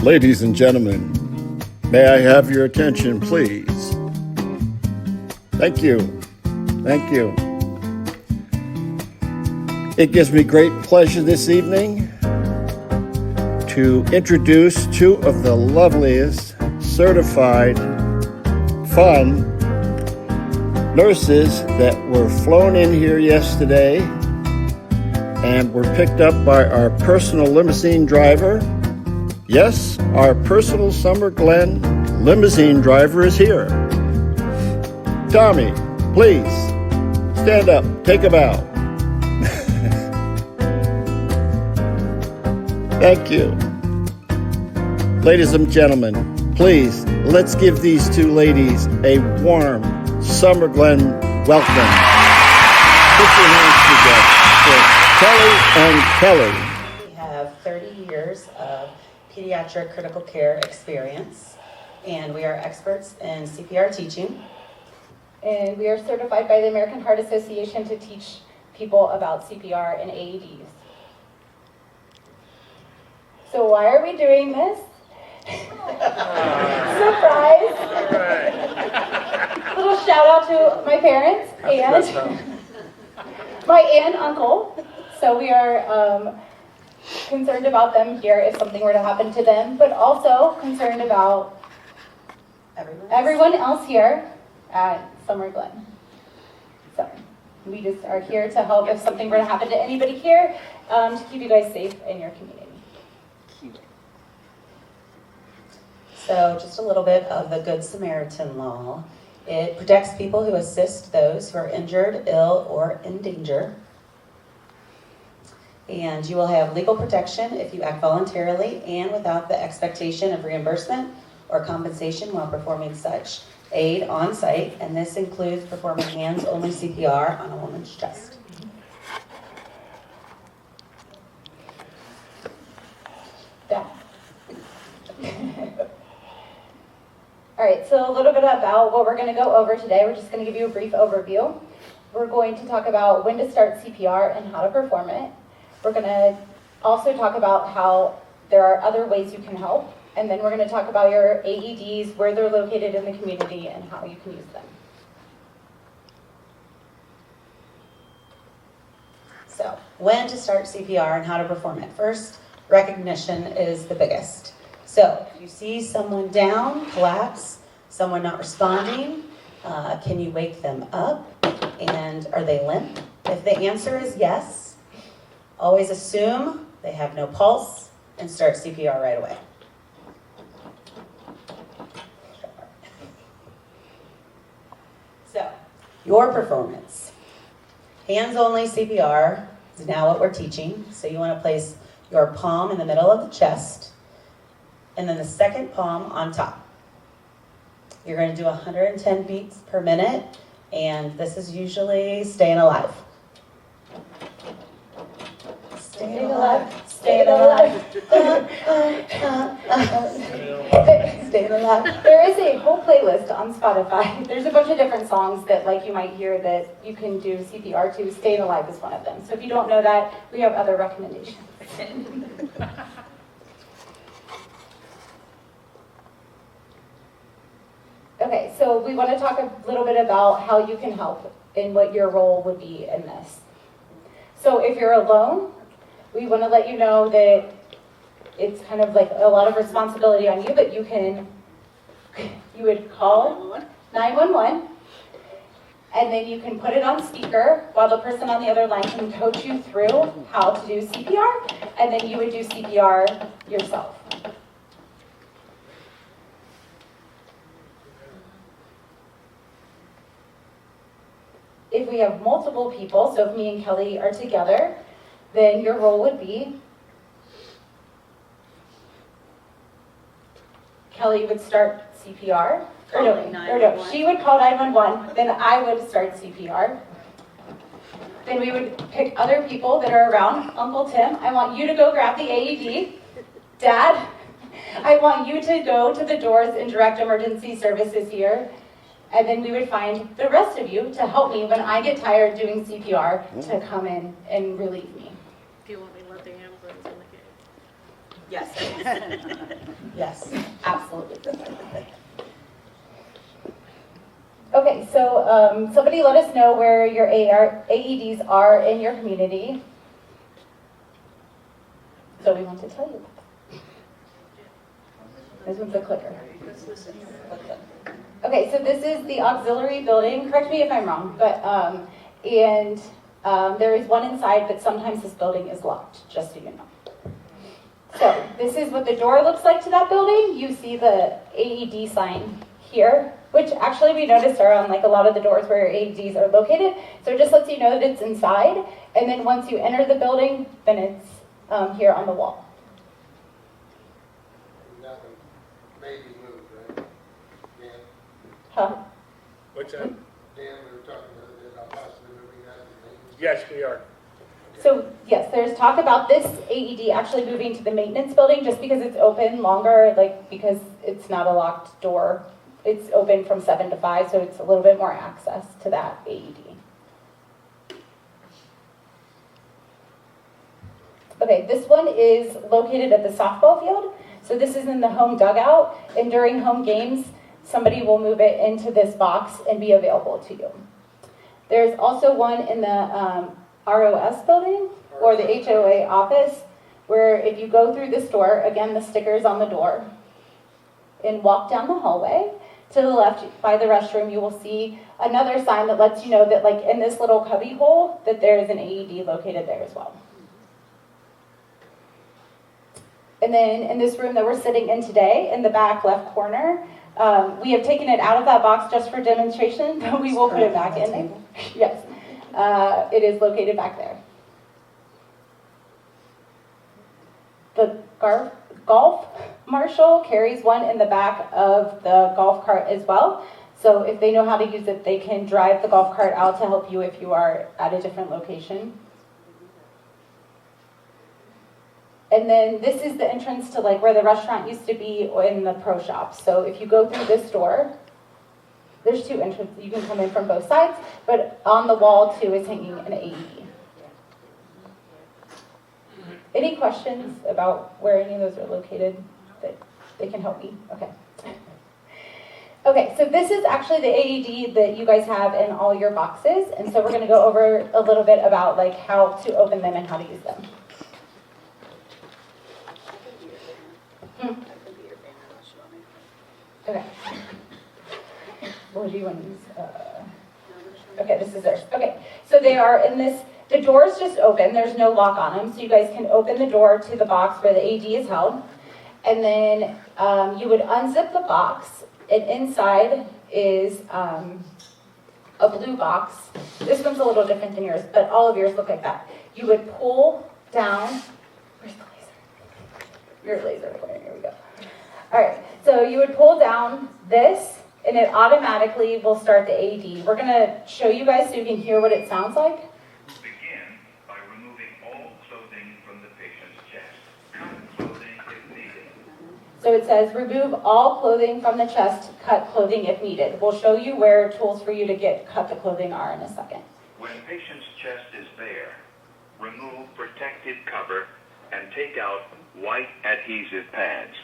Ladies and gentlemen, may I have your attention, please? Thank you. Thank you. It gives me great pleasure this evening to introduce two of the loveliest certified fun nurses that were flown in here yesterday and were picked up by our personal limousine driver. Yes, our personal Summer Glen limousine driver is here. Tommy, please, stand up, take a bow. Thank you. Ladies and gentlemen, please, let's give these two ladies a warm Summer Glen welcome. Put your hands together for Kelly and Kelly. We have 30 years of pediatric critical care experience, and we are experts in CPR teaching. And we are certified by the American Heart Association to teach people about CPR and AEDs. So why are we doing this? Surprise! Little shout out to my parents and my aunt and uncle. So we are concerned about them here if something were to happen to them, but also concerned about everyone else here at Summer Glen. So we just are here to help if something were to happen to anybody here, to keep you guys safe in your community. So just a little bit of the Good Samaritan law. It protects people who assist those who are injured, ill, or in danger. And you will have legal protection if you act voluntarily and without the expectation of reimbursement or compensation while performing such aid on site, and this includes performing hands-only CPR on a woman's chest. All right, so a little bit about what we're going to go over today. We're just going to give you a brief overview. We're going to talk about when to start CPR and how to perform it. We're going to also talk about how there are other ways you can help. And then we're going to talk about your AEDs, where they're located in the community, and how you can use them. So, when to start CPR and how to perform it. First, recognition is the biggest. So, if you see someone down, collapse, someone not responding, can you wake them up? And are they limp? If the answer is yes, always assume they have no pulse and start CPR right away. So, your performance. Hands-only CPR is now what we're teaching. So you want to place your palm in the middle of the chest and then the second palm on top. You're going to do 110 beats per minute, and this is usually staying alive. Staying alive. Staying alive. Staying alive. There is a whole playlist on Spotify. There's a bunch of different songs that you might hear that you can do CPR to. Staying Alive is one of them. So if you don't know that, we have other recommendations. Okay, so we want to talk a little bit about how you can help and what your role would be in this. So if you're alone, we want to let you know that it's kind of like a lot of responsibility on you, but you would call 911, and then you can put it on speaker while the person on the other line can coach you through how to do CPR, and then you would do CPR yourself. If we have multiple people, so if me and Kelly are together, then your role would be Kelly would start CPR. Or no, she would call 911, then I would start CPR. Then we would pick other people that are around. Uncle Tim, I want you to go grab the AED. Dad, I want you to go to the doors and direct emergency services here. And then we would find the rest of you to help me when I get tired doing CPR to come in and relieve me. Do you want me to let the ambulance in the cave? Yes. Yes, absolutely. Okay, so somebody let us know where your AEDs are in your community. So we want to tell you. This one's a clicker. Okay, so this is the auxiliary building. Correct me if I'm wrong, but there is one inside, but sometimes this building is locked, just so you know. So this is what the door looks like to that building. You see the AED sign here, which actually we noticed are on like a lot of the doors where your AEDs are located. So it just lets you know that it's inside. And then once you enter the building, then it's here on the wall. Nothing maybe moved, right? Dan? Huh? What's that? Dan, we were talking the other day about possibly moving that to maintenance. Yes, we are. So yes, there's talk about this AED actually moving to the maintenance building just because it's open longer, like because it's not a locked door. It's open from 7 to 5, so it's a little bit more access to that AED. Okay, this one is located at the softball field. So this is in the home dugout, and during home games, somebody will move it into this box and be available to you. There's also one in the ROS building, or the HOA office, where if you go through this door, again, the sticker's on the door, and walk down the hallway, to the left by the restroom, you will see another sign that lets you know that like in this little cubby hole, that there is an AED located there as well. And then in this room that we're sitting in today, in the back left corner, we have taken it out of that box just for demonstration, but we will put it back in there. Yes, it is located back there. The golf marshal carries one in the back of the golf cart as well. So if they know how to use it, they can drive the golf cart out to help you if you are at a different location. And then this is the entrance to like where the restaurant used to be in the pro shop. So if you go through this door, there's two entrances. You can come in from both sides, but on the wall too is hanging an AED. Any questions about where any of those are located that they can help me? Okay. Okay, so this is actually the AED that you guys have in all your boxes. And so we're going to go over a little bit about like how to open them and how to use them. Okay. What do you want to use? Okay, this is theirs. Okay, so they are in this, the door's just open. There's no lock on them. So you guys can open the door to the box where the AED is held. And then you would unzip the box. And inside is a blue box. This one's a little different than yours, but all of yours look like that. You would pull down, where's the laser? Your laser pointer, here we go. All right, so you would pull down this, and it automatically will start the AED. We're gonna show you guys so you can hear what it sounds like. Begin by removing all clothing from the patient's chest. Cut clothing if needed. So it says, remove all clothing from the chest, cut clothing if needed. We'll show you where tools for you to cut the clothing are in a second. When patient's chest is bare, remove protective cover and take out white adhesive pads.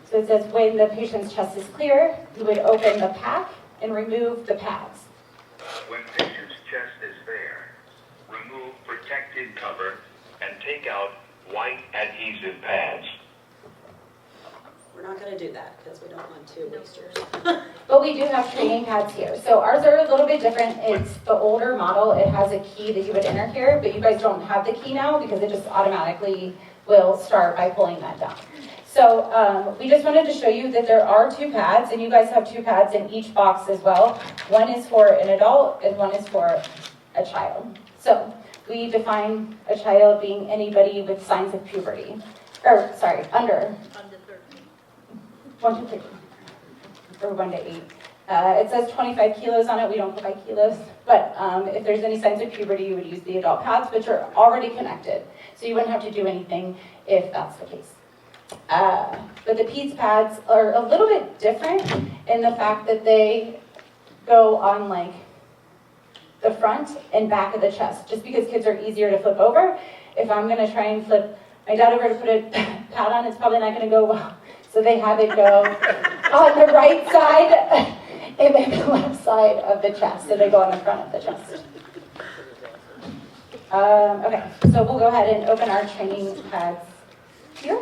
So it says when the patient's chest is clear, you would open the pack and remove the pads. When patient's chest is bare, remove protective cover and take out white adhesive pads. We're not going to do that because we don't want two wasters. But we do have training pads here. So ours are a little bit different. It's the older model. It has a key that you would enter here, but you guys don't have the key now because it just automatically will start by pulling that down. So we just wanted to show you that there are two pads, and you guys have two pads in each box as well. One is for an adult, and one is for a child. So we define a child being anybody with signs of puberty. Or, sorry, under 1 to 3, or 1 to 8. It says 25 kilos on it. We don't go by kilos. But if there's any signs of puberty, you would use the adult pads, which are already connected. So you wouldn't have to do anything if that's the case. But the peds pads are a little bit different in the fact that they go on like the front and back of the chest, just because kids are easier to flip over. If I'm going to try and flip My daughter were to put a pad on, it's probably not going to go well. So they have it go on the right side and then the left side of the chest. So they go on the front of the chest. Okay, so we'll go ahead and open our training pads here.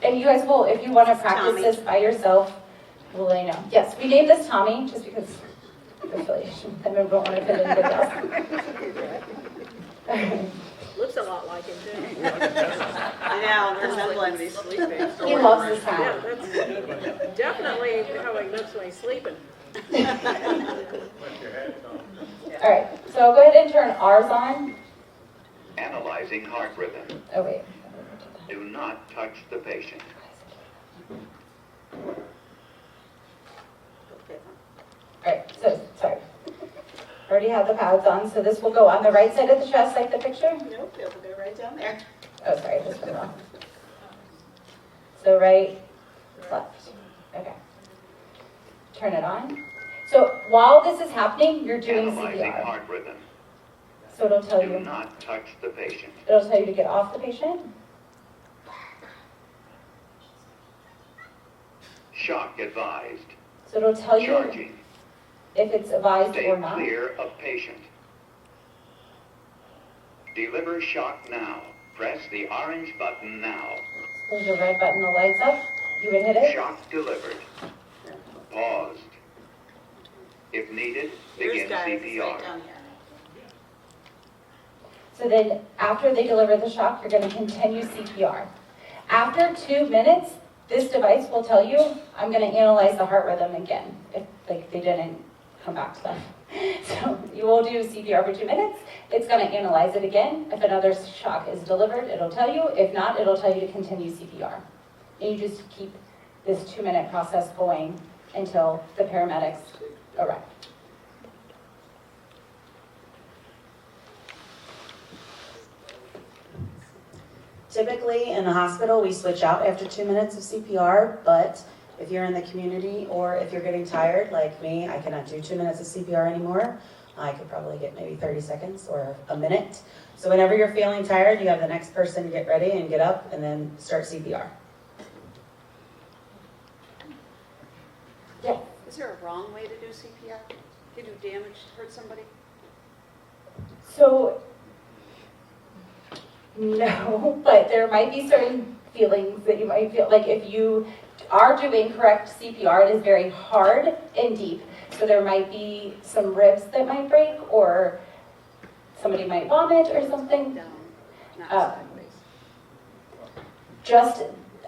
And you guys will, if you want to practice Tommy. this by yourself, we'll let you know. Yes, we named this Tommy just because of affiliation. I don't want to offend anybody else. Looks a lot like him, too. I know, resemblance. He loves this Yeah, sound. that's definitely how he looks when he's sleeping. All right, so I'll go ahead and turn ours on. Analyzing heart rhythm. Oh, wait. Do not touch the patient. All right, so, sorry. Already have the pads on, so this will go on the right side of the chest like the picture? Nope, it'll go right down there. Oh, sorry, this went wrong. So right, left. Okay. Turn it on. So while this is happening, you're doing Analyzing CPR. heart rhythm. So it'll tell Do you, not touch the patient. it'll tell you to get off the patient. Shock advised. So it'll tell you Charging. if it's advised Stay or not. clear of patient. Deliver shock now. Press the orange button now. There's a red button that lights up. You would hit it. Shock delivered. Paused. If needed, begin CPR. So then after they deliver the shock, you're going to continue CPR. After 2 minutes, this device will tell you, I'm going to analyze the heart rhythm again, if like they didn't come back to them. So you will do CPR for 2 minutes. It's going to analyze it again. If another shock is delivered, it'll tell you. If not, it'll tell you to continue CPR. And you just keep this 2-minute process going until the paramedics arrive. Typically, in the hospital, we switch out after 2 minutes of CPR, but if you're in the community or if you're getting tired, like me, I cannot do 2 minutes of CPR anymore. I could probably get maybe 30 seconds or a minute. So whenever you're feeling tired, you have the next person get ready and get up and then start CPR. Yeah. Is there a wrong way to do CPR? Can you do damage, hurt somebody? So, no, but there might be certain feelings that you might feel, like if you are doing correct CPR, it is very hard and deep. So there might be some ribs that might break, or somebody might vomit or something. Down, not Uh, sideways.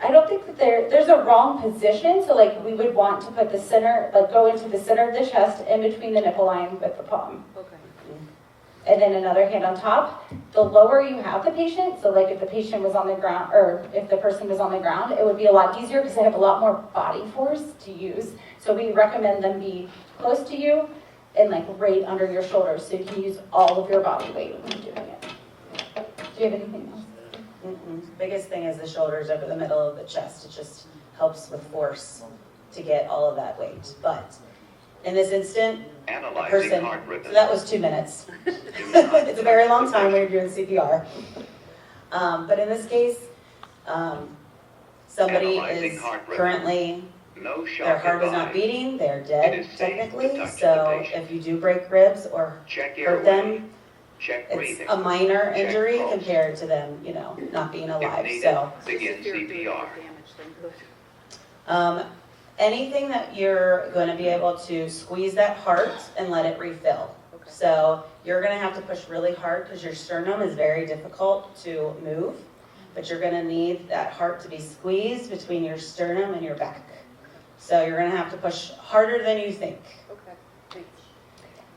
I don't think that there's a wrong position, so like we would want to put the center, like go into the center of the chest in between the nipple line with the palm. Okay. And then another hand on top. The lower you have the patient, so like if the patient was on the ground, or if the person was on the ground, it would be a lot easier because they have a lot more body force to use. So we recommend them be close to you and like right under your shoulders, so you can use all of your body weight when you're doing it. Do you have anything else? Biggest thing is the shoulders over the middle of the chest. It just helps with force to get all of that weight. But in this instant, a Analyzing person, heart so rhythm. that was 2 minutes. Do not It's a very long touch time the when you're doing CPR. But in this case, somebody Analyzing is heart rhythm. currently, No shock their heart is not advised. beating, they're It dead is safe to technically. touch the So patient. if you do break ribs or Check hurt airway. them, Check it's breathing. a minor Check injury pulse. compared to them, not being If alive. needed, So begin If you're doing CPR. damage, then good. anything that you're going to be able to squeeze that heart and let it refill. Okay. So you're going to have to push really hard because your sternum is very difficult to move, but you're going to need that heart to be squeezed between your sternum and your back. So you're going to have to push harder than you think. Okay, thanks.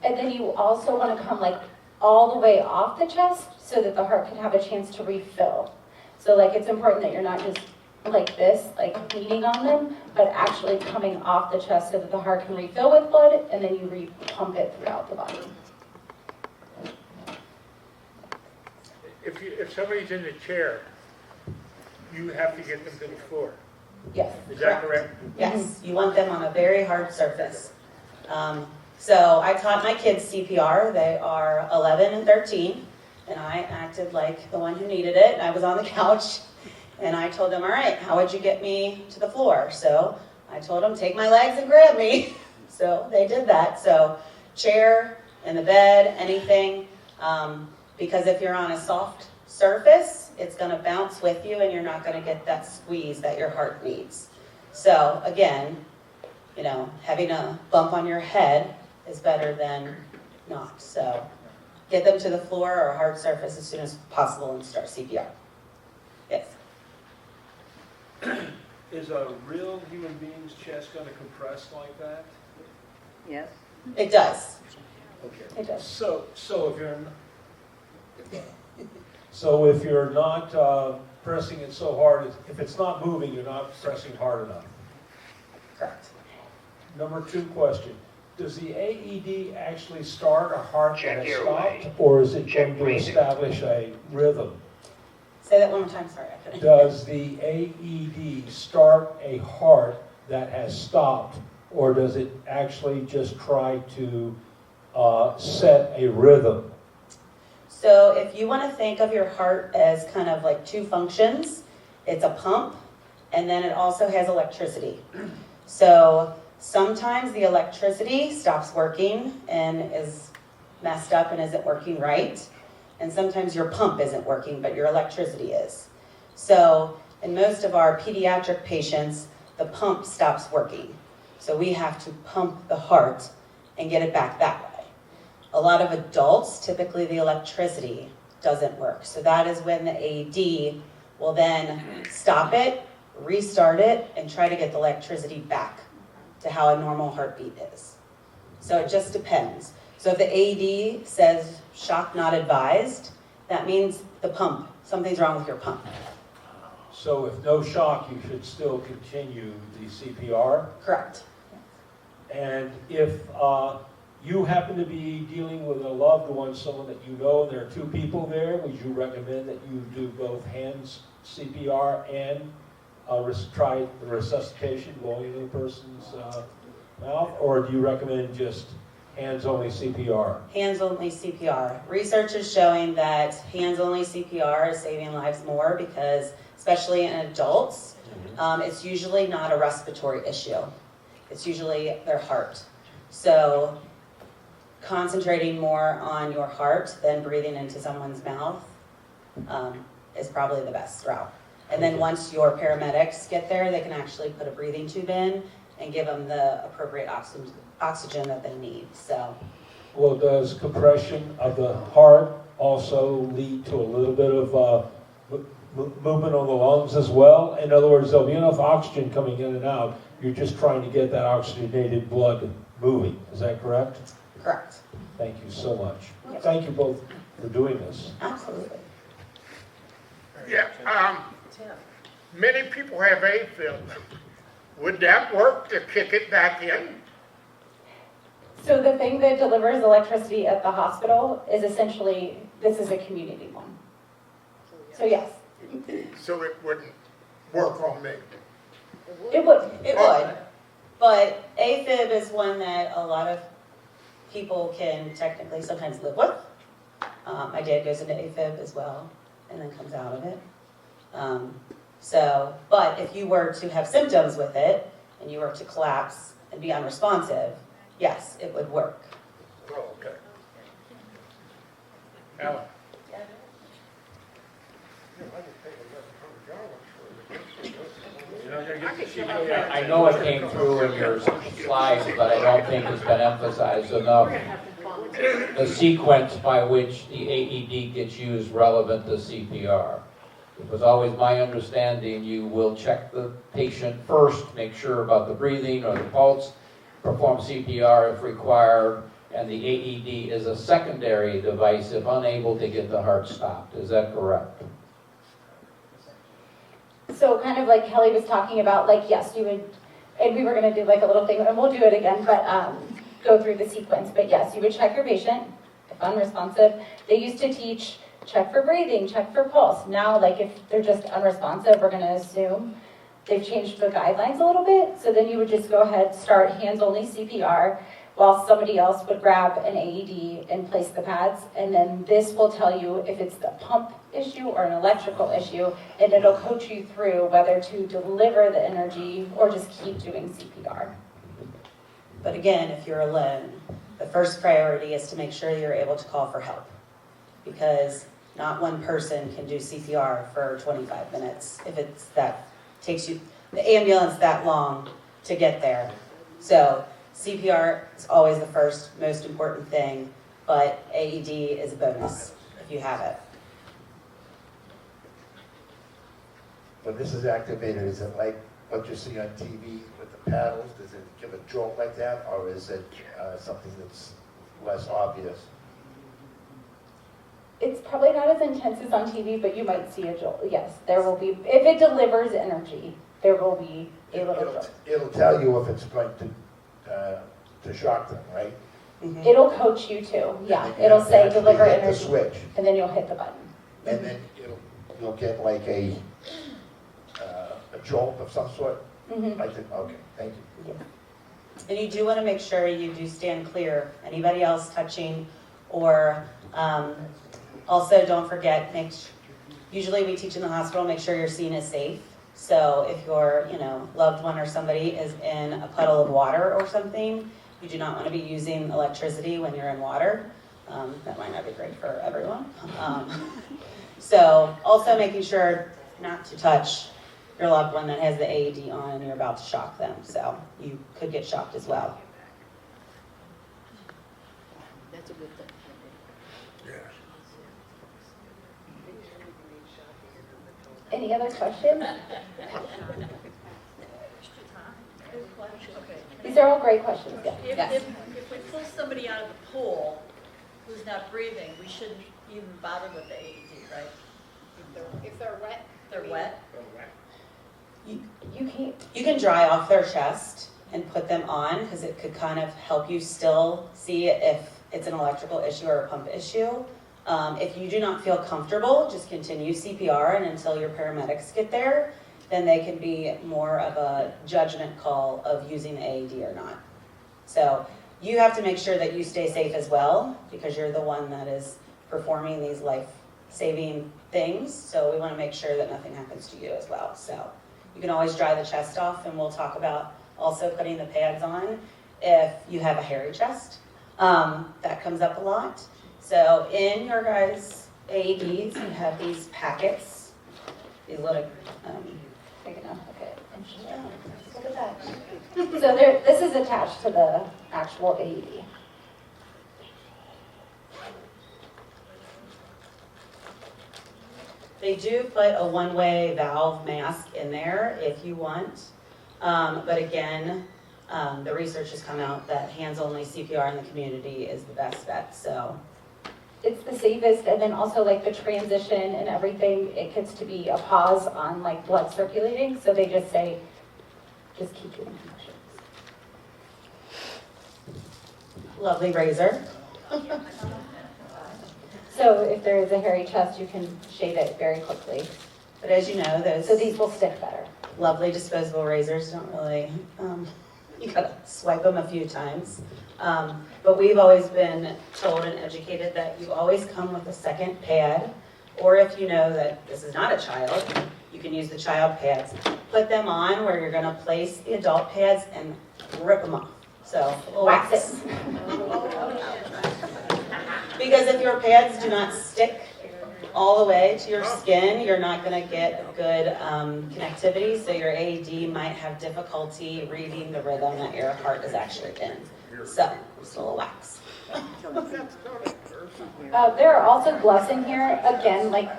And then you also want to come like all the way off the chest so that the heart can have a chance to refill. So like it's important that you're not just like this, like leaning on them, but actually coming off the chest so that the heart can refill with blood, and then you re-pump it throughout the body. If somebody's in the chair, you have to get them to the floor. Yes. Is that correct? Yes, you want them on a very hard surface. So I taught my kids CPR. They are 11 and 13. and I acted like the one who needed it. I was on the couch, and I told them, all right, how would you get me to the floor? So I told them, take my legs and grab me. So they did that. So chair, in the bed, anything, because if you're on a soft surface, it's going to bounce with you and you're not going to get that squeeze that your heart needs. So again, having a bump on your head is better than not. So get them to the floor or a hard surface as soon as possible and start CPR. Yes. Is a real human being's chest going to compress like that? Yes. It does. Okay. It does. So if you're not pressing it so hard, if it's not moving, you're not pressing hard enough. Correct. Number 2 question. Does the AED actually start a heart Check that has your stopped, way. or is it Check going to breathing. establish a rhythm? Say that one more time. Sorry, I couldn't. Does the AED start a heart that has stopped, or does it actually just try to set a rhythm? So if you want to think of your heart as kind of like 2 functions, it's a pump, and then it also has electricity. So sometimes the electricity stops working and is messed up and isn't working right. And sometimes your pump isn't working, but your electricity is. So in most of our pediatric patients, the pump stops working. So we have to pump the heart and get it back that way. A lot of adults, typically the electricity doesn't work. So that is when the AED will then stop it, restart it, and try to get the electricity back to how a normal heartbeat is. So it just depends. So if the AED says shock not advised, that means the pump, something's wrong with your pump. So if no shock, you should still continue the CPR. Correct. And if you happen to be dealing with a loved one, someone that you know, and there are 2 people there, would you recommend that you do both hands CPR and try the resuscitation going into the person's mouth? Or do you recommend just hands-only CPR? Hands-only CPR. Research is showing that hands-only CPR is saving lives more because, especially in adults, it's usually not a respiratory issue. It's usually their heart. So concentrating more on your heart than breathing into someone's mouth is probably the best route. And then once your paramedics get there, they can actually put a breathing tube in and give them the appropriate oxygen that they need. So, Well, does compression of the heart also lead to a little bit of movement on the lungs as well? In other words, there'll be enough oxygen coming in and out. You're just trying to get that oxygenated blood moving. Is that correct? correct. Thank you so much. Thank you both for doing this. Absolutely. Yeah, many people have AFib. Would that work to kick it back in? So the thing that delivers electricity at the hospital is essentially, this is a community one. So yes, So it wouldn't work on me? it would. It would. But AFib is one that a lot of people can technically sometimes live with. My dad goes into AFib as well and then comes out of it. But if you were to have symptoms with it and you were to collapse and be unresponsive, yes, it would work. Oh, okay. Alan? I know it came through in your slides, but I don't think it's been emphasized enough. The sequence by which the AED gets used relevant to CPR. It was always my understanding you will check the patient first, make sure about the breathing or the pulse, perform CPR if required, and the AED is a secondary device if unable to get the heart stopped. Is that correct? So kind of like Kelly was talking about, like, yes, you would, and we were going to do like a little thing, and we'll do it again, but go through the sequence. But yes, you would check your patient if unresponsive. They used to teach check for breathing, check for pulse. Now, like, if they're just unresponsive, we're going to assume they've changed the guidelines a little bit. So then you would just go ahead, start hands-only CPR. while somebody else would grab an AED and place the pads. And then this will tell you if it's the pump issue or an electrical issue, and it'll coach you through whether to deliver the energy or just keep doing CPR. But again, if you're alone, the first priority is to make sure you're able to call for help, because not one person can do CPR for 25 minutes if it's that takes you the ambulance that long to get there. So CPR is always the first most important thing, but AED is a bonus if you have it. When this is activated, is it like what you see on TV with the paddles? Does it give a jolt like that, or is it something that's less obvious? It's probably not as intense as on TV, but you might see a jolt. Yes, there will be. If it delivers energy, there will be a little jolt. It'll tell you if it's going to shock them, right? Mm-hmm. It'll coach you too. Yeah, And it'll you say actually deliver hit the energy, switch, and then you'll hit the button. and then you'll get like a jolt of some sort. Mm-hmm. Okay, thank you. And you do want to make sure you do stand clear. Anybody else touching, or also don't forget, usually we teach in the hospital, make sure your scene is safe. So if your loved one or somebody is in a puddle of water or something, you do not want to be using electricity when you're in water. That might not be great for everyone. So also making sure not to touch your loved one that has the AED on and you're about to shock them. So you could get shocked as well. That's a good thing. Any other questions? These are all great questions. Yeah. If we pull somebody out of the pool who's not breathing, we shouldn't even bother with the AED, right? If they're wet. They're wet? You can dry off their chest and put them on, because it could kind of help you still see if it's an electrical issue or a pump issue. If you do not feel comfortable, just continue CPR, and until your paramedics get there, then they can be more of a judgment call of using the AED or not. So you have to make sure that you stay safe as well, because you're the one that is performing these life-saving things. So we want to make sure that nothing happens to you as well. So you can always dry the chest off, and we'll talk about also putting the pads on if you have a hairy chest. That comes up a lot. So in your guys' AEDs, you have these packets, these little, Big enough. Okay. Look at that. So this is attached to the actual AED. they do put a one-way valve mask in there if you want. But again, the research has come out that hands-only CPR in the community is the best bet, so. It's the safest, and then also like the transition and everything, it gets to be a pause on like blood circulating, so they just say, just keep doing motions. Lovely razor. So if there is a hairy chest, you can shave it very quickly. But as you know, So these will stick better. lovely disposable razors don't really, you gotta swipe them a few times. But we've always been told and educated that you always come with a second pad, or if you know that this is not a child, you can use the child pads. Put them on where you're gonna place the adult pads and rip them off. So, Wax it. Because if your pads do not stick all the way to your skin, you're not going to get good connectivity, so your AED might have difficulty reading the rhythm that your heart is actually in. So, just a little wax. There are also gloves in here. Again, like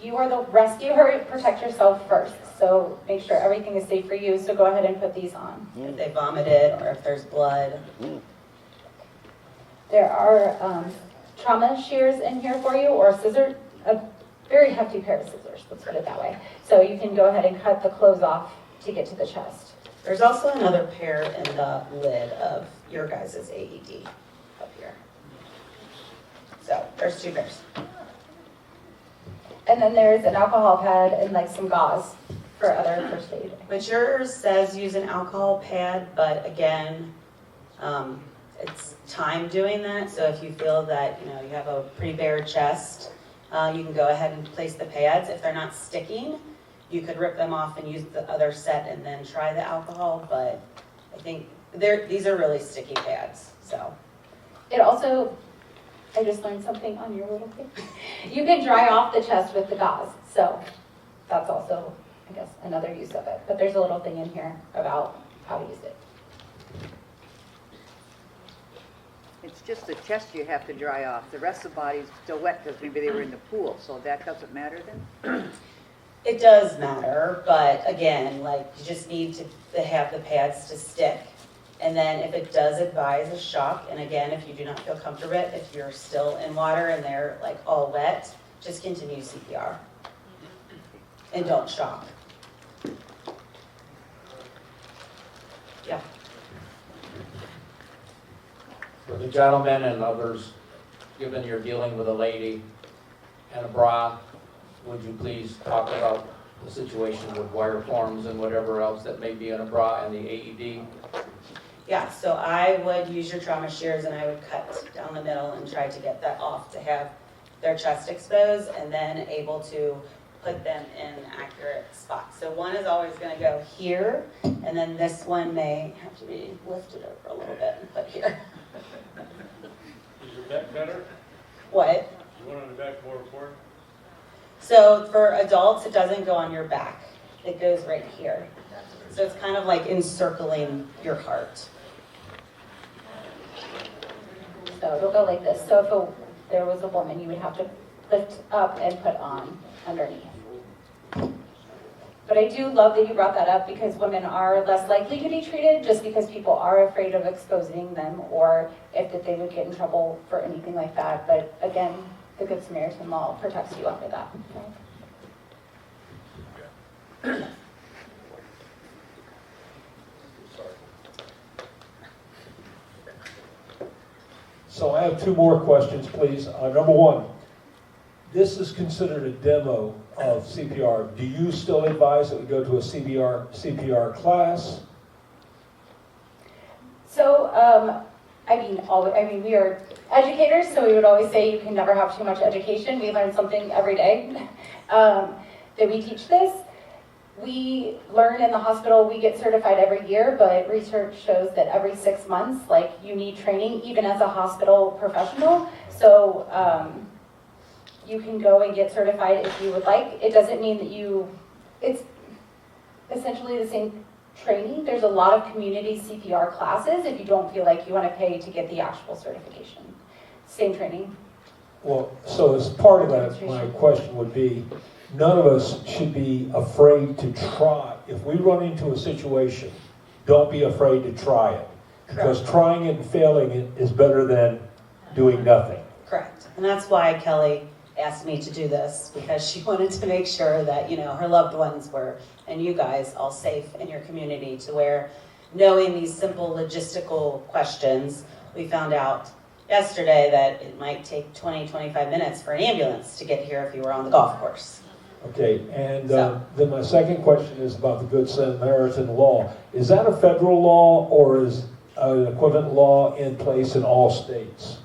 you are the rescuer, protect yourself first. So make sure everything is safe for you. So go ahead and put these on. If they vomited or if there's blood. There are trauma shears in here for you, or scissors, a very hefty pair of scissors, let's put it that way. So you can go ahead and cut the clothes off to get to the chest. There's also another pair in the lid of your guys' AED up here. So there's two pairs. And then there's an alcohol pad and like some gauze for other first aid. But yours says use an alcohol pad, but again, it's time doing that. So if you feel that, you know, you have a pretty bare chest, you can go ahead and place the pads. If they're not sticking, you could rip them off and use the other set and then try the alcohol. But I think these are really sticky pads. So It also, I just learned something on your little thing. You can dry off the chest with the gauze. So that's also, I guess, another use of it. But there's a little thing in here about how to use it. It's just the chest you have to dry off. The rest of the body's still wet because maybe they were in the pool, so that doesn't matter then? it does matter, but again, like you just need to have the pads to stick. And then if it does advise a shock, and again, if you do not feel comfortable, if you're still in water and they're like all wet, just continue CPR. And don't shock. Yeah. For the gentlemen and others, given you're dealing with a lady and a bra, would you please talk about the situation with wire forms and whatever else that may be in a bra and the AED? Yeah, so I would use your trauma shears and I would cut down the middle and try to get that off to have their chest exposed and then able to put them in accurate spots. So one is always going to go here, and then this one may have to be lifted over a little bit and put here. Is your back better? What? Is one on the back more important? So for adults, it doesn't go on your back. It goes right here. So it's kind of like encircling your heart. So it'll go like this. So if there was a woman, you would have to lift up and put on underneath. But I do love that you brought that up because women are less likely to be treated just because people are afraid of exposing them or if that they would get in trouble for anything like that. But again, the Good Samaritan law protects you under that. So I have two more questions, please. Number one, this is considered a demo of CPR. Do you still advise that we go to a CPR class? So, I mean, we are educators, so we would always say you can never have too much education. We learn something every day that we teach this. We learn in the hospital, we get certified every year, but research shows that every 6 months, like, you need training, even as a hospital professional. So, you can go and get certified if you would like. It doesn't mean that it's essentially the same training. There's a lot of community CPR classes if you don't feel like you want to pay to get the actual certification. Same training. Well, so as part of that, my question would be, none of us should be afraid to try. If we run into a situation, don't be afraid to try it. Because trying it and failing it is better than doing nothing. Correct. And that's why Kelly asked me to do this, because she wanted to make sure that, you know, her loved ones were, and you guys, all safe in your community, to where knowing these simple logistical questions, we found out yesterday that it might take 20, 25 minutes for an ambulance to get here if you were on the golf course. Okay, and then my second question is about the Good Samaritan law. Is that a federal law or is an equivalent law in place in all states?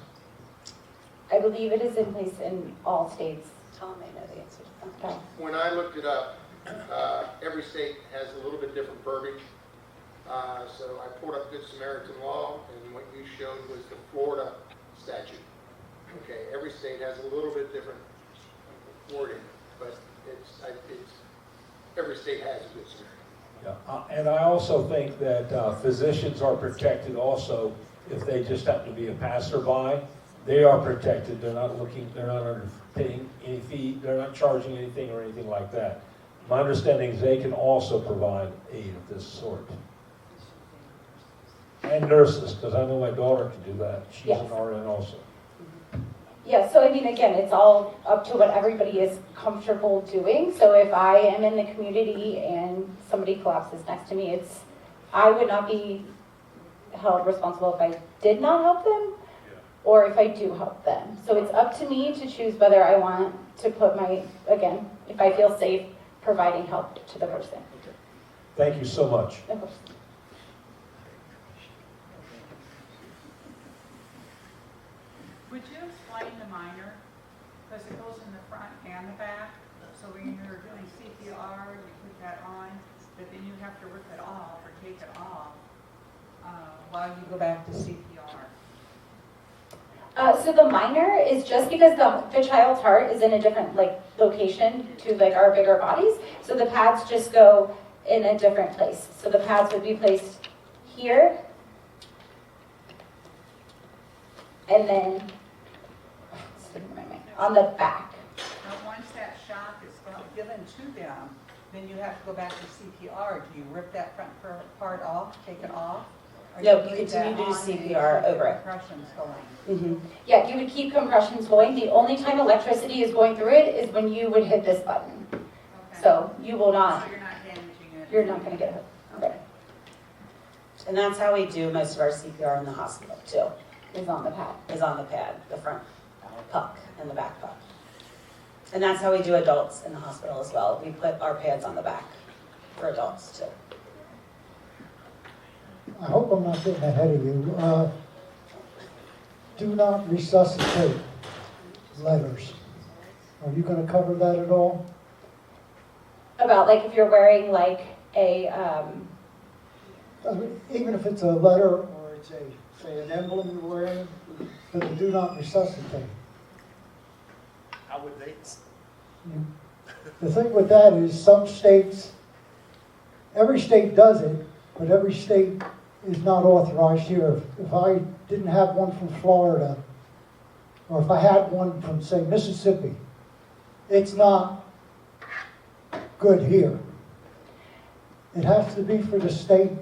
I believe it is in place in all states. Tom may know the answer to that. Okay. When I looked it up, every state has a little bit different verbiage. So I pulled up Good Samaritan law, and what you showed was the Florida statute. Okay, every state has a little bit different wording, but it's every state has a Good Samaritan. Yeah. And I also think that physicians are protected also if they just happen to be a passerby. They are protected. They're not paying any fee. They're not charging anything or anything like that. My understanding is they can also provide aid of this sort. And nurses, because I know my daughter can do that. She's an RN also. Yeah, so I mean, again, it's all up to what everybody is comfortable doing. So if I am in the community and somebody collapses next to me, I would not be held responsible if I did not help them or if I do help them. So it's up to me to choose whether I want to put again, if I feel safe providing help to the person. Thank you so much. Of course. have to rip it off or take it off while you go back to CPR? So the minor is just because the child's heart is in a different location to our bigger bodies. So the pads just go in a different place. So the pads would be placed here, and then on the back. Now, once that shock is given to them, then you have to go back to CPR. Do you rip that front part off, take it off? Or No, do you leave continue that to do on and CPR keep over it. compressions going? Yeah, you would keep compressions going. The only time electricity is going through it is when you would hit this button. Okay. So you will not, So you're not damaging it? you're not going to get hit. Okay. And that's how we do most of our CPR in the hospital too, Is on the pad. is on the pad, the front puck and the back puck. And that's how we do adults in the hospital as well. We put our pads on the back for adults too. I hope I'm not getting ahead of you. Do not resuscitate letters. Are you going to cover that at all? About if you're wearing a, I mean, even if it's a letter or it's say an emblem you're wearing, but the do not resuscitate. How would they? The thing with that is some states, every state does it, but every state is not authorized here. If I didn't have one from Florida, or if I had one from, say, Mississippi, it's not good here. It has to be for the state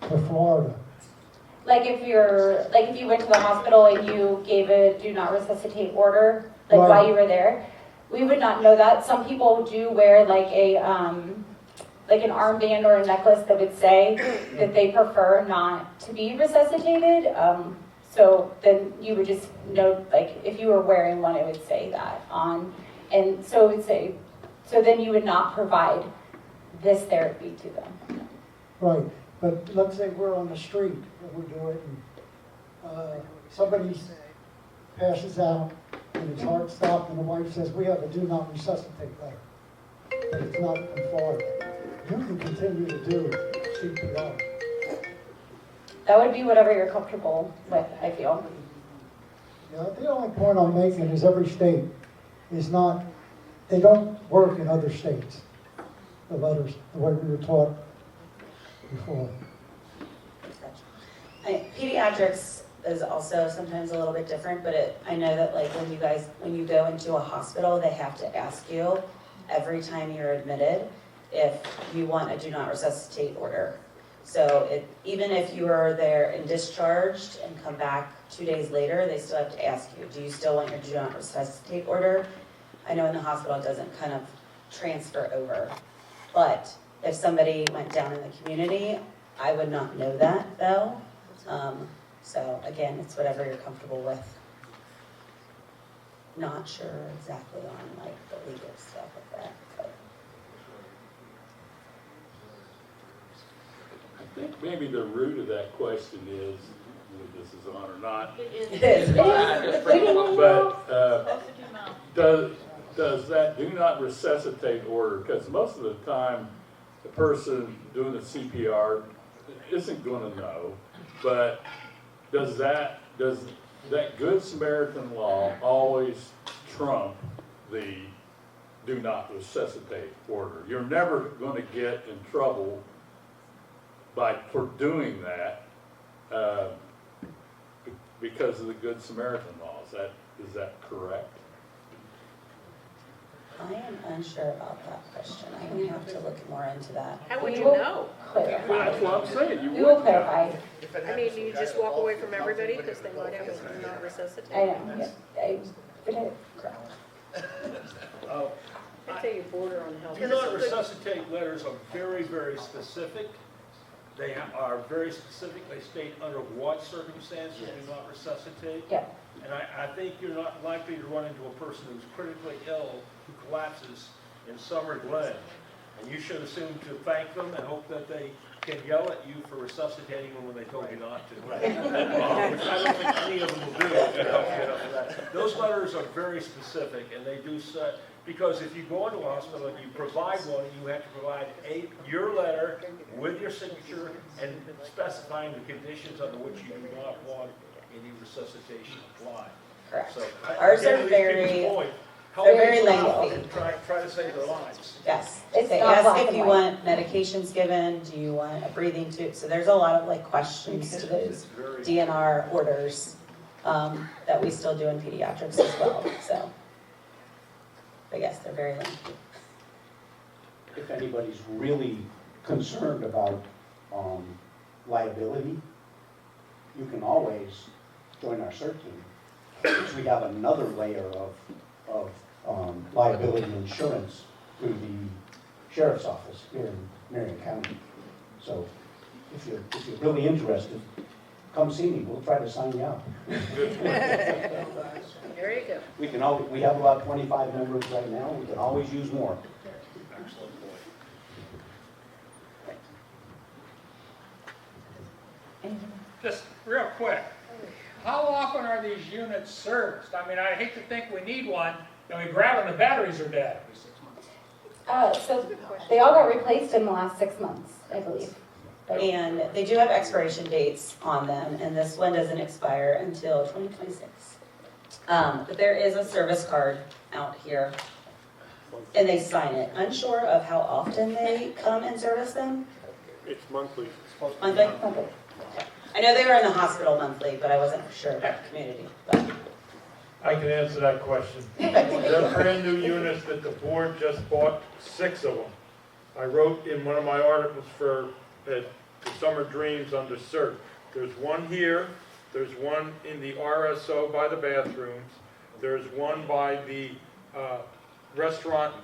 for Florida. if you went to the hospital and you gave a do not resuscitate order, Right. while you were there, we would not know that. Some people do wear an armband or a necklace that would say that they prefer not to be resuscitated. So then you would just know, if you were wearing one, it would say that on. And so it would say, so then you would not provide this therapy to them. Right, but let's say we're on the street and we do it, and somebody passes out and his heart stopped, and the wife says, we have a do not resuscitate letter, but it's not from Florida. You can continue to do CPR. That would be whatever you're comfortable with, I feel. Yeah, the only point I'm making is every state is not, they don't work in other states, the letters, the way we were taught before. Pediatrics is also sometimes a little bit different, but I know that when you go into a hospital, they have to ask you every time you're admitted if you want a do not resuscitate order. So even if you are there and discharged and come back 2 days later, they still have to ask you, do you still want your do not resuscitate order? I know in the hospital it doesn't kind of transfer over, but if somebody went down in the community, I would not know that though. So again, it's whatever you're comfortable with. Not sure exactly on the legal stuff of that, but. I think maybe the root of that question is, whether this is on or not. It is. But does that do not resuscitate order, because most of the time the person doing the CPR isn't going to know, but does that Good Samaritan law always trump the do not resuscitate order? You're never going to get in trouble for doing that because of the Good Samaritan law. Is that correct? I am unsure about that question. I would have to look more into that. How would you know? Well, that's what I'm saying. We will clarify. I mean, do you just walk away from everybody because they might have a do not resuscitate? I know. Correct. I'd say you border on health. Do not resuscitate letters are very, very specific. They are very specific. They state under what circumstances do not resuscitate. Yeah. And I think you're not likely to run into a person who's critically ill who collapses in Summer Glen. And you should assume to thank them and hope that they can yell at you for resuscitating them when they told you not to. Which I don't think any of them will do if you help get up to that. Those letters are very specific, and they do set, because if you go into a hospital and you provide one, you have to provide your letter with your signature and specifying the conditions under which you do not want any resuscitation applied. Correct. So, Ours again, are to these very, people's point, help they're very people out lengthy. and try to save their lives. Yes. It's They not ask black if and you white. want medications given, do you want a breathing tube? So there's a lot of like questions to those DNR orders that we still do in pediatrics as well. So, but yes, they're very lengthy. If anybody's really concerned about liability, you can always join our CERT team, because we have another layer of liability insurance through the sheriff's office here in Marion County. So if you're really interested, come see me. We'll try to sign you up. There you go. We have about 25 members right now. We can always use more. Excellent point. Just real quick, how often are these units serviced? I mean, I hate to think we need one, and we grab them, the batteries are dead. So they all got replaced in the last 6 months, I believe. And they do have expiration dates on them, and this one doesn't expire until 2026. But there is a service card out here, and they sign it. Unsure of how often they come and service them. It's monthly. Monthly? I know they were in the hospital monthly, but I wasn't sure about the community. But I can answer that question. They're brand new units that the board just bought, 6 of them. I wrote in one of my articles for the Summer Dreams under CERT. There's one here, there's one in the RSO by the bathrooms, there's one by the restaurant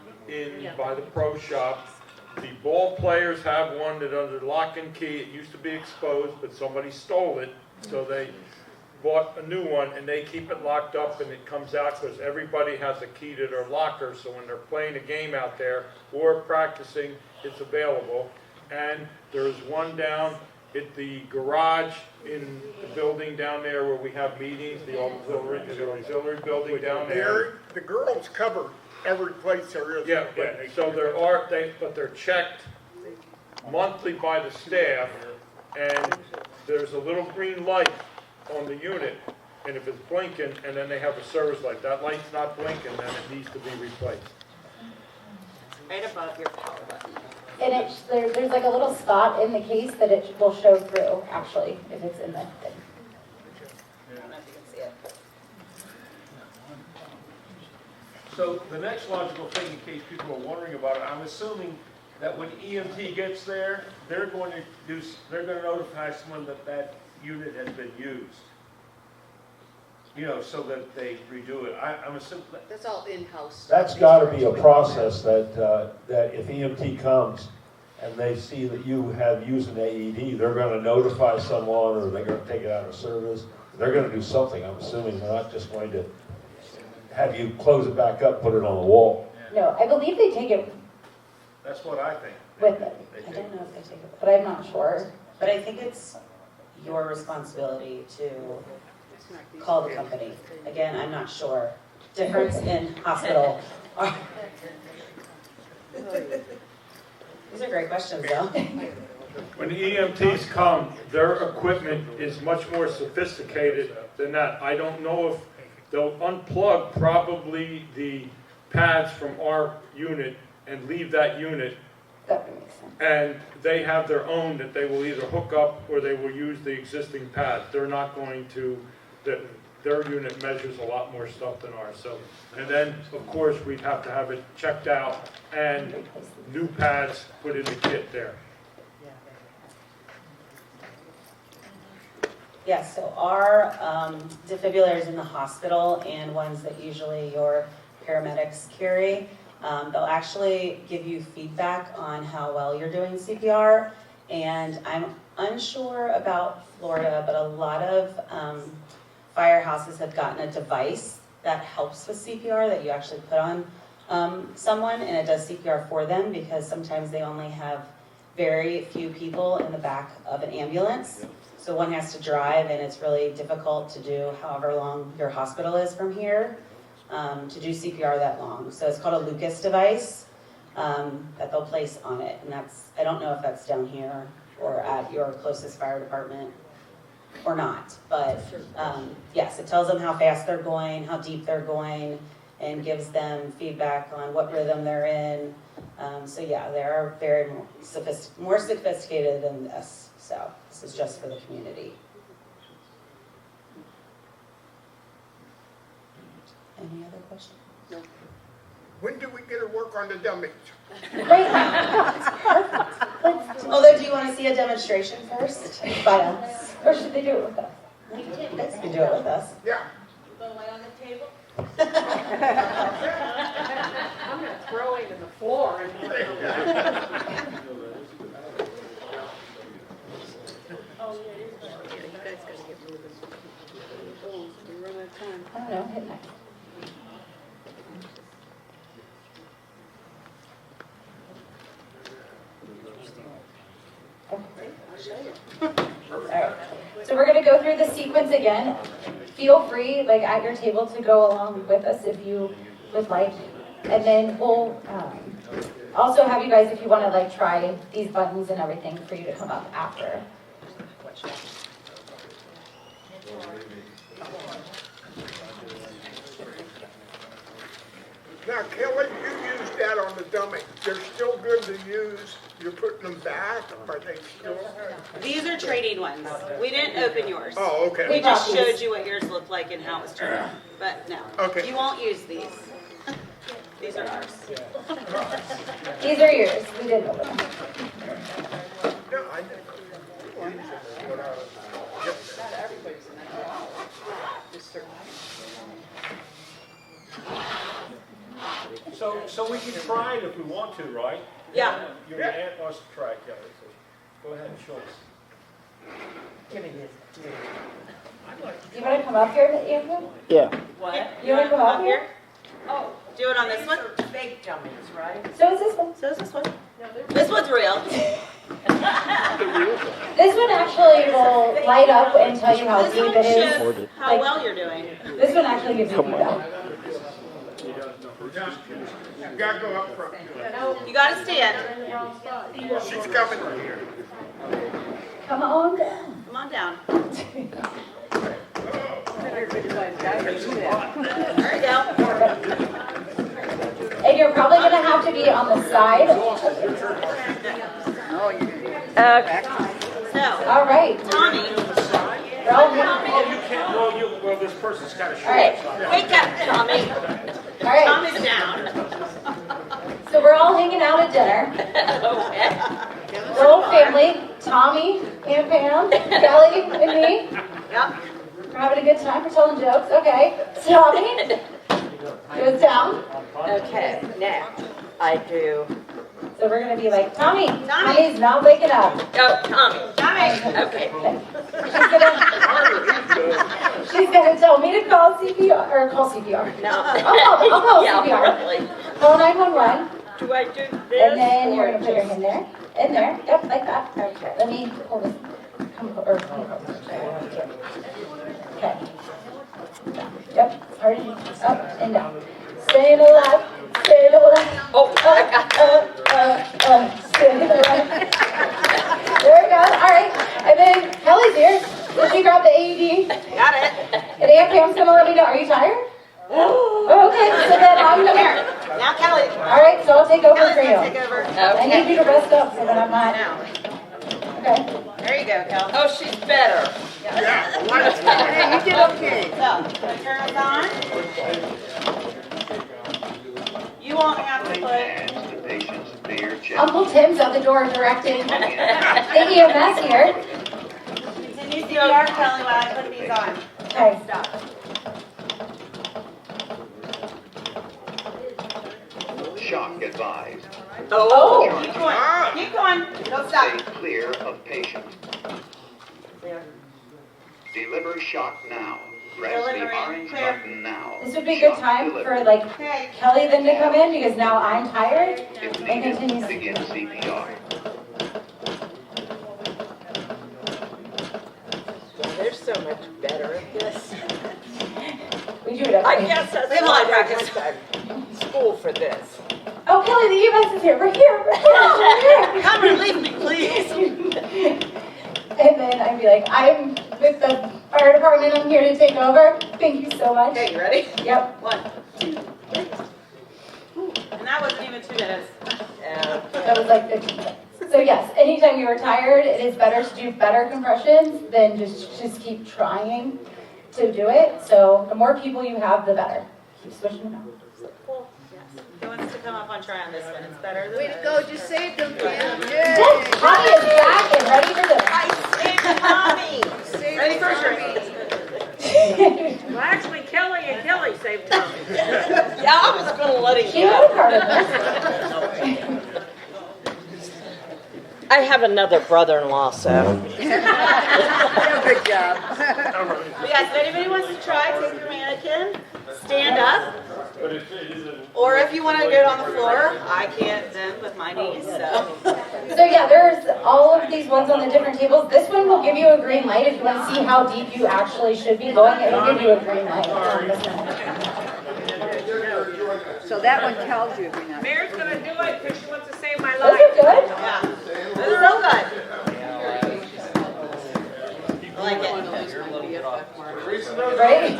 by the pro shop. The ball players have one that under lock and key. It used to be exposed, but somebody stole it, so they bought a new one, and they keep it locked up, and it comes out because everybody has a key to their locker, so when they're playing a game out there or practicing, it's available. And there's one down at the garage in the building down there where we have meetings, the auxiliary building down there. The girls cover every place there is. Yeah, so but they're checked monthly by the staff, and there's a little green light on the unit, and if it's blinking, and then they have a service light, that light's not blinking, then it needs to be replaced. Right above your power button. And there's like a little spot in the case that it will show through, actually, if it's in the thing. I don't know if you can see it. So the next logical thing, in case people are wondering about it, I'm assuming that when EMT gets there, they're going to notify someone that that unit has been used. You know, so that they redo it. I'm assuming That's all in-house. that's got to be a process that if EMT comes and they see that you have used an AED, they're going to notify someone, or they're going to take it out of service. They're going to do something. I'm assuming they're not just going to have you close it back up, put it on the wall. No, I believe they take it That's what I think. with it, I don't know if they take it. but I'm not sure. But I think it's your responsibility to call the company. Again, I'm not sure. Difference in hospital. These are great questions, though. When the EMTs come, their equipment is much more sophisticated than that. I don't know if they'll unplug probably the pads from our unit and leave that unit. That makes sense. And they have their own that they will either hook up or they will use the existing pads. They're not going to, their unit measures a lot more stuff than ours. So, and then, of course, we'd have to have it checked out and new pads put in the kit there. Yes, so our defibrillators in the hospital and ones that usually your paramedics carry, they'll actually give you feedback on how well you're doing CPR. And I'm unsure about Florida, but a lot of firehouses have gotten a device that helps with CPR that you actually put on someone, and it does CPR for them, because sometimes they only have very few people in the back of an ambulance. So one has to drive, and it's really difficult to do however long your hospital is from here, to do CPR that long. So it's called a Lucas device. that they'll place on it. And that's, I don't know if that's down here or at your closest fire department or not. But yes, it tells them how fast they're going, how deep they're going, and gives them feedback on what rhythm they're in. So yeah, they are very more sophisticated than this. So this is just for the community. Any other questions? No. When do we get to work on the dummies? Right now. Although, do you want to see a demonstration first by us? Or should they do it with us? You can do it with us. Yeah. Go lay on the table. I'm gonna throw it in the floor. Oh, yeah, you guys gotta get moving. Oh, we run out of time. I don't know, hit next. Alright, so we're gonna go through the sequence again. Feel free, like at your table, to go along with us if you would like. And then we'll also have you guys, if you wanna like try these buttons and everything, for you to come up after. Now, Kelly, you used that on the dummy. They're still good to use. You're putting them back. Are they still? These are trading ones. We didn't open yours. Oh, okay. We just showed you what yours looked like and how it was turned. But no, okay. You won't use these. These are ours. These are yours. We didn't open them. No, I didn't. So we can try it if we want to, right? Yeah. You're going to ask us to try it, Kelly, so go ahead and show us. Give me this. You wanna come up here, Andrew? Yeah. What? You wanna come up here? Oh, do it on this one? Fake dummies, right? So is this one. So is this one. This one's real. This one actually will light up and tell you how This deep one it is. shows how well you're doing. This one actually gives you feedback. You gotta go up front. You gotta stand. She's coming here. Come on down. Come on down. There you go. And you're probably going to have to be on the side. Okay. So, all right. Tommy. Well, this person's kind of short. All right. Wake up, Tommy. All right. Tommy's down. So we're all hanging out at dinner. Okay. The whole family. Tommy and Pam, Kelly and me. Yep. We're having a good time. We're telling jokes. Okay. Tommy. Goes down. Okay, now I do. So we're going to be like, Tommy. Tommy's not waking up. Oh, Tommy. Tommy. Okay. She's gonna tell me to call CPR or call CPR. No. I'll call Yeah, CPR. really. Call 911. Do I do this? And then you're or gonna put your hand there. In there. Yep, like that. Okay. Let me hold this. Come closer. Okay. Yep. Hard up and down. Stay alive. Stay alive. Oh, Stay alive. There we go. All right. And then Kelly's here. Did you grab the AED? Got it. And Aunt Pam's gonna let me know. Are you tired? Oh, okay. So then I'm Come gonna. here. Now, Kelly. All right. So I'll take over Kelly's for you. gonna take over. I need you to rest up so that I'm not. Now. Okay. There you go, Kel. Oh, she's better. Yeah. Hey, you did okay. So, turn it on. You won't have to put. Uncle Tim's at the door directing the EMS here. Continue CPR, Kelly, while I put these on. Okay. Stop. Shock advised. Oh, keep going. Keep going. Don't Stay stop. clear of patient. Deliver shock now. Press the Delivering. orange Clear. button now. This would be a good time for like Kelly then to come in because now I'm tired If and needed, continues. begin CPR. They're so much better at this. We do it every I day. guess that's We have a lot of practice. why school for this. Oh, Kelly, the EMS is here. We're here. We're here. Come relieve me, please. And then I'd be like, I'm with the fire department. I'm here to take over. Thank you so much. Okay, you ready? Yep. 1, 2, 3. And that wasn't even 2 minutes. Yeah. That was like 15 seconds. So yes, anytime you are tired, it is better to do better compressions than just keep trying to do it. So the more people you have, the better. Keep switching them out. Cool. Yes. Who wants to come up on try on this one? It's better than Way to go, you saved them, Pam. Yes, Tommy is back and ready for this. I saved Tommy. Ready for sure. Well, actually, Kelly and Kelly saved Tommy. Yeah, I was going to let him She go. was part of this. I have another brother-in-law, so. Good job. Yes, if anybody wants to try, take your mannequin, stand up. Or if you want to get on the floor, I can't then with my knees, so. So yeah, there's all of these ones on the different tables. This one will give you a green light if you want to see how deep you actually should be going. It'll give you a green light on this one. So that one tells you if you're not. Mary's gonna do it because she wants to save my Those life. are good. Yeah, those are real good. I like it. Right?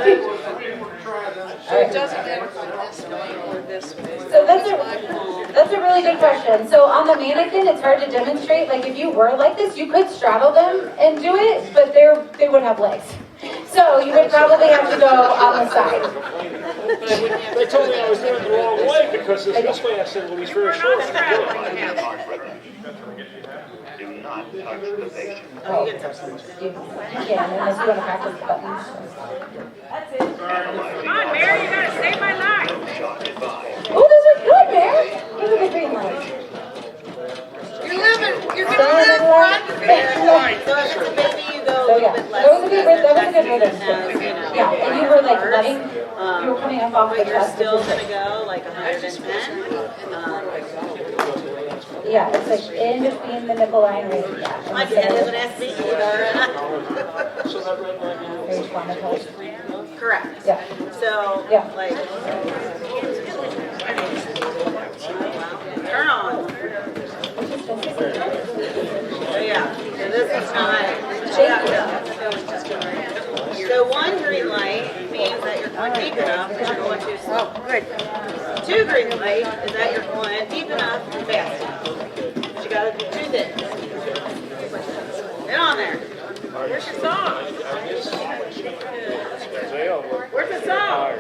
So it doesn't matter if I'm this way or this way. So that's a really good question. So on the mannequin, it's hard to demonstrate. Like if you were like this, you could straddle them and do it, but they would have legs. So you would probably have to go on the side. They told me I was doing it the wrong way because it's this way. I said, well, he's very short. Do not touch the patient. Oh, you can, unless you want to practice the buttons. That's it. Come on, Mary, you gotta save my life. Oh, those are good, Mary. Those are the green lights. You're gonna live front. So if it's a baby, you go a little bit less. That was a good rhythm. Yeah, and you were like letting, you were coming up off the But you're chest. still gonna go like 110. Yeah, it's like in between the nipple line right here. My kid is an SB. Very traumatized. Correct. Yeah. So, Yeah. like, turn on. So yeah, so this is not. So 1 green light means that you're going deep enough because you're going too slow. Good. 2 green light is that you're going deep enough and fast enough. But you gotta do 2 things. Get on there. Where's your song? Where's the song?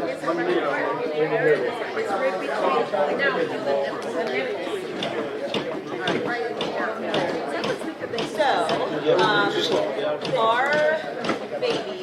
So, our baby